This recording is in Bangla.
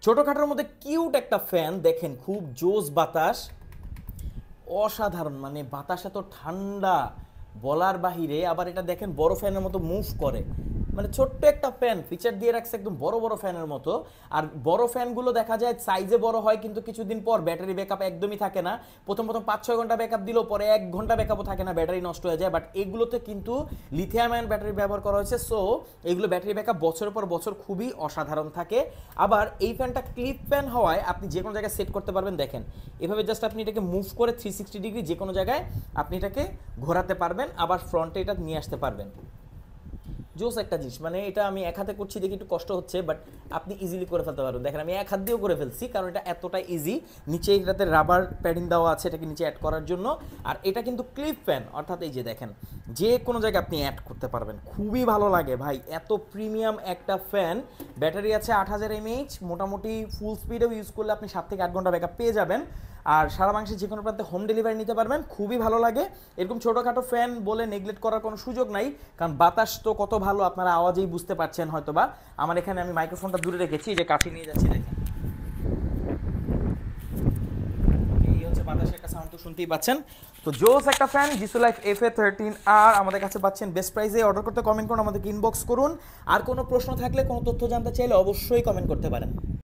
ছোটখাটোর মধ্যে কিউট একটা ফ্যান দেখেন, খুব জোস বাতাস, অসাধারণ, মানে বাতাস এত ঠান্ডা বলার বাহিরে। আবার এটা দেখেন বড় ফ্যানের মতো মুভ করে, মানে ছোট্ট একটা ফ্যান ফিচার দিয়ে রাখছে একদম বড় বড় ফ্যানের মতো। আর বড় ফ্যানগুলো দেখা যায় সাইজে বড় হয় কিন্তু কিছুদিন পর ব্যাটারি ব্যাকআপ একদমই থাকে না। প্রথম প্রথম 5-6 ঘন্টা ব্যাকআপ দিলেও পরে 1 ঘন্টা ব্যাকআপও থাকে না, ব্যাটারি নষ্ট হয়ে যায়। বাট এগুলোতে কিন্তু লিথিয়াম আয়ন ব্যাটারি ব্যবহার করা হয়েছে, সো এগুলো ব্যাটারি ব্যাকআপ বছরের পর বছর খুবই অসাধারণ থাকে। আবার এই ফ্যানটা ক্লিপ ফ্যান হওয়ায় আপনি যে কোনো জায়গায় সেট করতে পারবেন। দেখেন এভাবে জাস্ট আপনি এটাকে মুভ করে 360 ডিগ্রি যে কোনো জায়গায় আপনি এটাকে ঘোরাতে পারবেন, আবার ফ্রন্টে এটা নিয়ে আসতে পারবেন। জোস একটা জিনিস, মানে এটা আমি এক হাতে করছি দেখি একটু কষ্ট হচ্ছে, বাট আপনি ইজিলি করে ফেলতে পারবেন। দেখেন আমি এক হাত দিয়েও করে ফেলছি, কারণ এটা এতটা ইজি। নিচে এটাতে রাবার প্যাডিং দেওয়া আছে এটাকে নিচে অ্যাড করার জন্য। আর এটা কিন্তু ক্লিপ ফ্যান, অর্থাৎ এই যে দেখেন যে কোনো জায়গায় আপনি অ্যাড করতে পারবেন। খুবই ভালো লাগে ভাই, এত প্রিমিয়াম একটা ফ্যান। ব্যাটারি আছে 8000 mAh, মোটামুটি ফুল স্পিডেও ইউজ করলে আপনি 7 থেকে 8 ঘন্টা ব্যাকআপ পেয়ে যাবেন। আর সারা বাংলাদেশে যে কোনো প্রান্তে হোম ডেলিভারি নিতে পারবেন। খুবই ভালো লাগে। এরকম ছোটোখাটো ফ্যান বলে নেগলেক্ট করার কোনো সুযোগ নাই, কারণ বাতাস তো কত ভালো আপনারা আওয়াজেই বুঝতে পারছেন হয়তোবা। আমার এখানে আমি মাইক্রোফোনটা দূরে রেখেছি, যে কাছে নিয়ে যাচ্ছি দেখেন, এই হচ্ছে বাতাসের একটা সাউন্ড তো শুনতেই পাচ্ছেন। তো জোস একটা ফ্যান জিসু লাইফ FA13R আমাদের কাছে পাচ্ছেন বেস্ট প্রাইসে। অর্ডার করতে কমেন্ট করুন, আমাদেরকে ইনবক্স করুন। আর কোনো প্রশ্ন থাকলে, কোনো তথ্য জানতে চাইলে অবশ্যই কমেন্ট করতে পারেন।